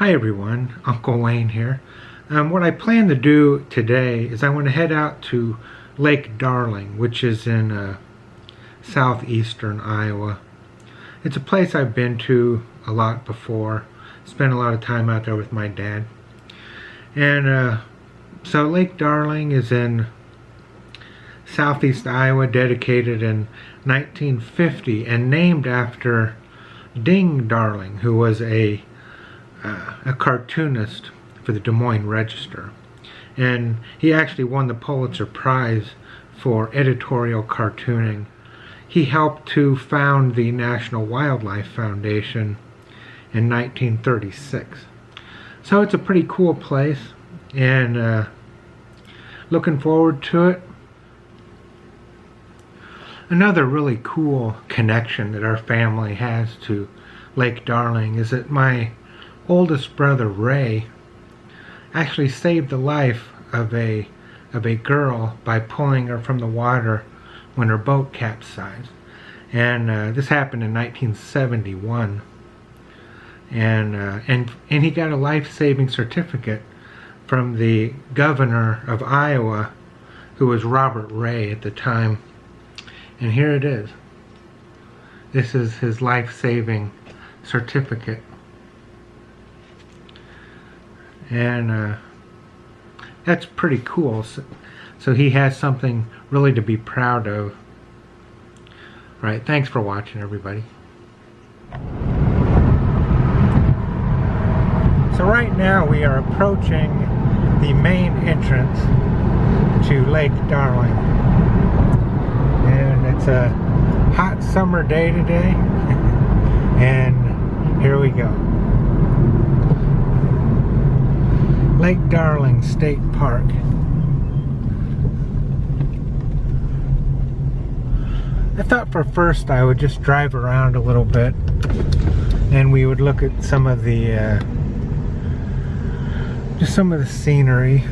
Hi everyone, Uncle Wayne here. What I plan to do today is I want to head out to Lake Darling, which is in southeastern Iowa. It's a place I've been to a lot before. Spent a lot of time out there with my dad. And so Lake Darling is in southeast Iowa, dedicated in 1950 and named after Ding Darling, who was a cartoonist for the Des Moines Register, and he actually won the Pulitzer Prize for editorial cartooning. He helped to found the National Wildlife Foundation in 1936. So it's a pretty cool place, and looking forward to it. Another really cool connection that our family has to Lake Darling is that my oldest brother Ray actually saved the life of a girl by pulling her from the water when her boat capsized, and this happened in 1971, and he got a life-saving certificate from the governor of Iowa, who was Robert Ray at the time, and here it is. This is his life-saving certificate. And that's pretty cool. So he has something really to be proud of. Right, thanks for watching, everybody. So right now we are approaching the main entrance to Lake Darling. And it's a hot summer day today. And here we go. Lake Darling State Park. I thought for first I would just drive around a little bit and we would look at some of the just some of the scenery.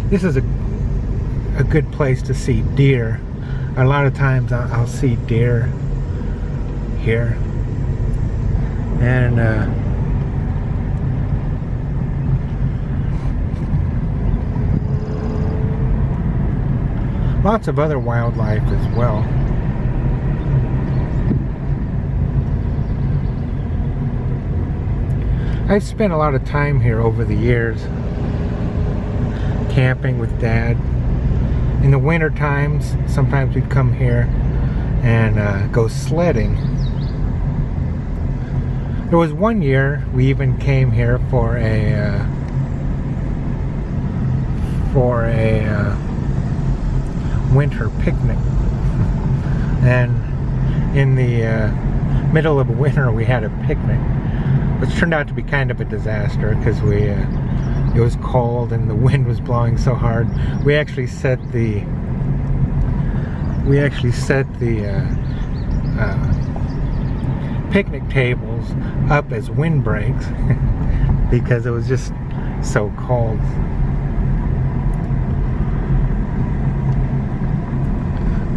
This is a good place to see deer. A lot of times I'll see deer here. And lots of other wildlife as well. I've spent a lot of time here over the years, camping with Dad. In the winter times, sometimes we'd come here and go sledding. There was one year we even came here for a winter picnic, and in the middle of winter we had a picnic, which turned out to be kind of a disaster because it was cold and the wind was blowing so hard. We actually set the picnic tables up as windbreaks because it was just so cold.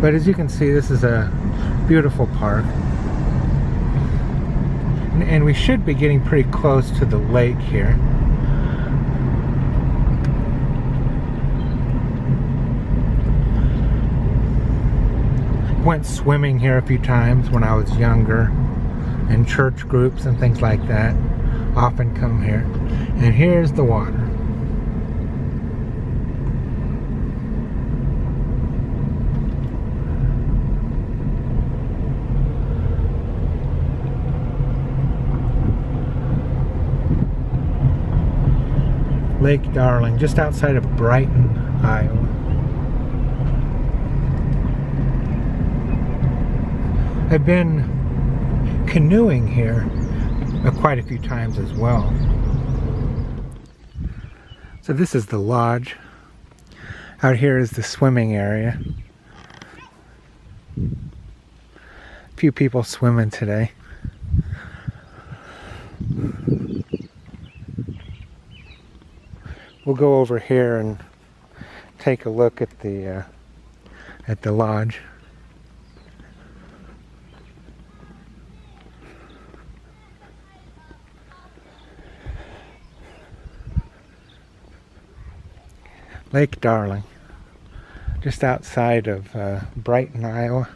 But as you can see, this is a beautiful park, and we should be getting pretty close to the lake here. Went swimming here a few times when I was younger, and church groups and things like that often come here. And here's the water. Lake Darling, just outside of Brighton, Iowa. I've been canoeing here quite a few times as well. So this is the lodge. Out here is the swimming area. A few people swimming today. We'll go over here and take a look at the lodge. Lake Darling, just outside of Brighton, Iowa.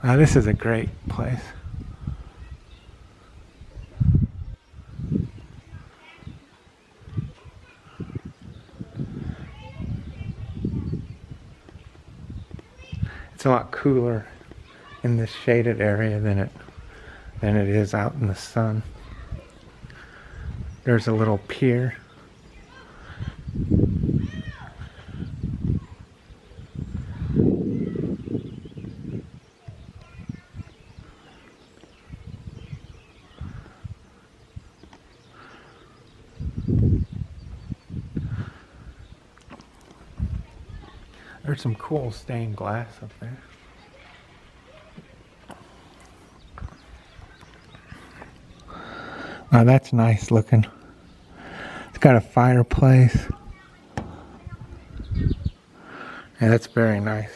Wow, this is a great place. It's a lot cooler in this shaded area than it is out in the sun. There's a little pier. There's some cool stained glass up there. Wow, that's nice looking. It's got a fireplace. Yeah, that's very nice.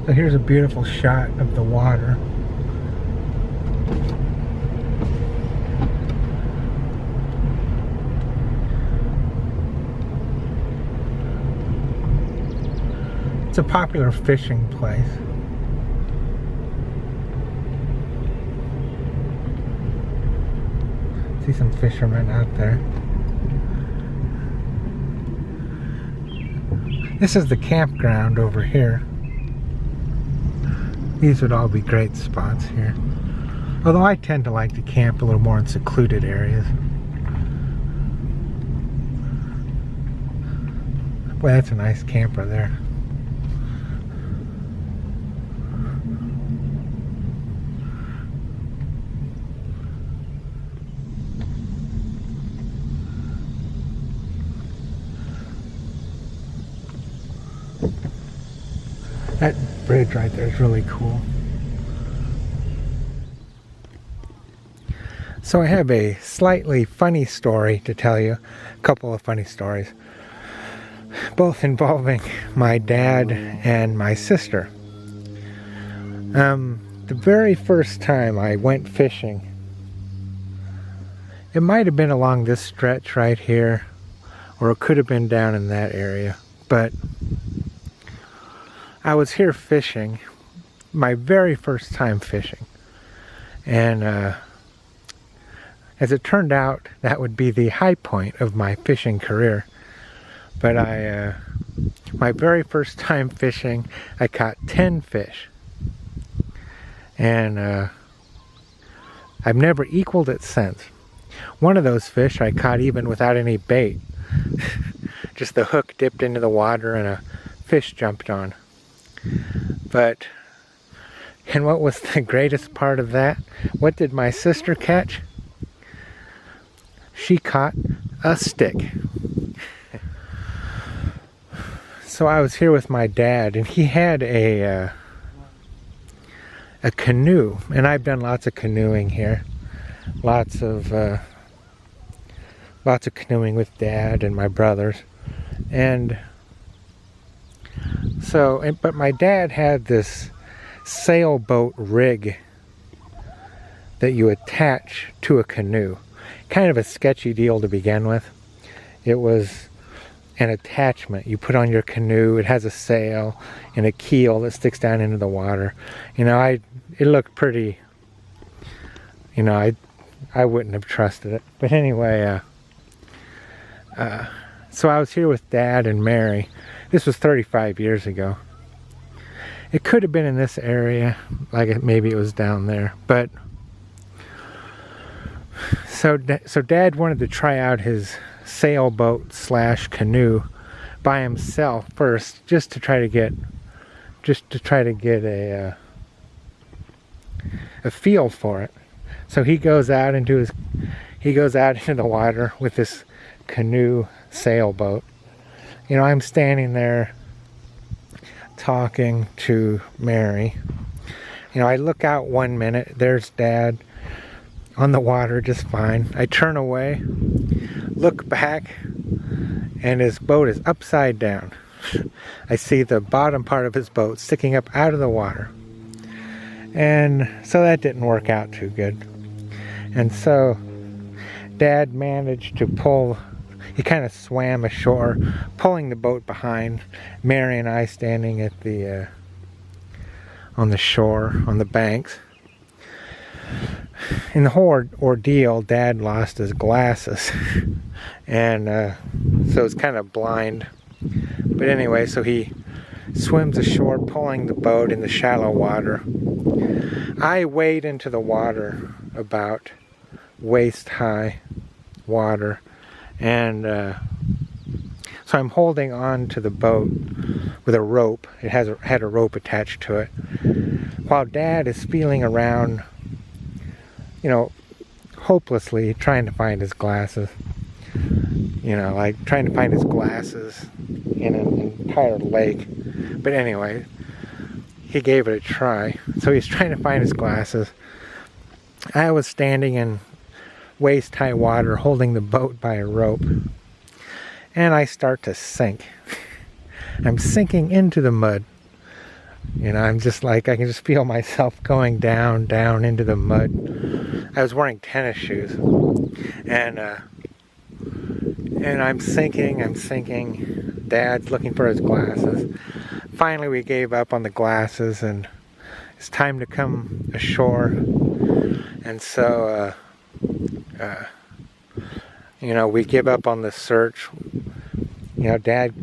So here's a beautiful shot of the water. It's a popular fishing place. See some fishermen out there. This is the campground over here. These would all be great spots here. Although I tend to like to camp a little more in secluded areas. Boy, that's a nice camper there. That bridge right there is really cool. So I have a slightly funny story to tell you. A couple of funny stories. Both involving my dad and my sister. The very first time I went fishing, it might have been along this stretch right here, or it could have been down in that area, but I was here fishing, my very first time fishing, and as it turned out, that would be the high point of my fishing career. But my very first time fishing, I caught 10 fish, and I've never equaled it since. One of those fish I caught even without any bait. Just the hook dipped into the water and a fish jumped on. And what was the greatest part of that? What did my sister catch? She caught a stick. So I was here with my dad, and he had a canoe, and I've done lots of canoeing here. Lots of canoeing with Dad and my brothers, and so, but my dad had this sailboat rig that you attach to a canoe. Kind of a sketchy deal to begin with. It was an attachment you put on your canoe. It has a sail and a keel that sticks down into the water. You know, it looked pretty, you know, I wouldn't have trusted it. But anyway, so I was here with Dad and Mary. This was 35 years ago. It could have been in this area, like maybe it was down there. But so Dad wanted to try out his sailboat / canoe by himself first, just to try to get a feel for it. So he goes out into the water with this canoe sailboat. You know, I'm standing there talking to Mary. You know, I look out 1 minute, there's Dad on the water just fine. I turn away, look back, and his boat is upside down. I see the bottom part of his boat sticking up out of the water. And so that didn't work out too good. And so Dad managed to pull, he kind of swam ashore, pulling the boat behind. Mary and I standing at the on the shore, on the banks. In the whole ordeal, Dad lost his glasses, and so it's kind of blind. But anyway, so he swims ashore, pulling the boat in the shallow water. I wade into the water about waist-high water, and so I'm holding on to the boat with a rope. It had a rope attached to it, while Dad is feeling around, you know, hopelessly trying to find his glasses. You know, like trying to find his glasses in an entire lake. But anyway, he gave it a try. So he's trying to find his glasses. I was standing in waist-high water holding the boat by a rope. And I start to sink. I'm sinking into the mud. You know, I'm just like, I can just feel myself going down into the mud. I was wearing tennis shoes. And I'm sinking. Dad's looking for his glasses. Finally, we gave up on the glasses, and it's time to come ashore. And so, you know, we give up on the search. You know, Dad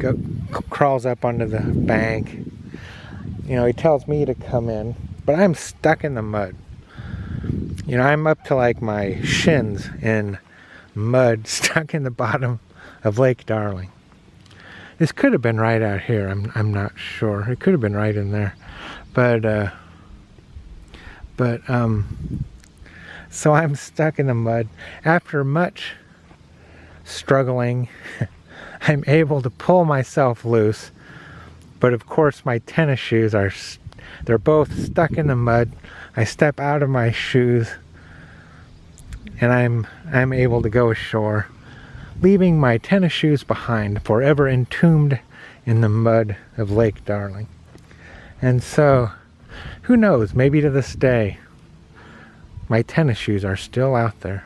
crawls up onto the bank. You know, he tells me to come in, but I'm stuck in the mud. You know, I'm up to like my shins in mud, stuck in the bottom of Lake Darling. This could have been right out here. I'm not sure. It could have been right in there, but so I'm stuck in the mud. After much struggling, I'm able to pull myself loose, but of course my tennis shoes they're both stuck in the mud. I step out of my shoes, and I'm able to go ashore, leaving my tennis shoes behind, forever entombed in the mud of Lake Darling. And so, who knows, maybe to this day, my tennis shoes are still out there.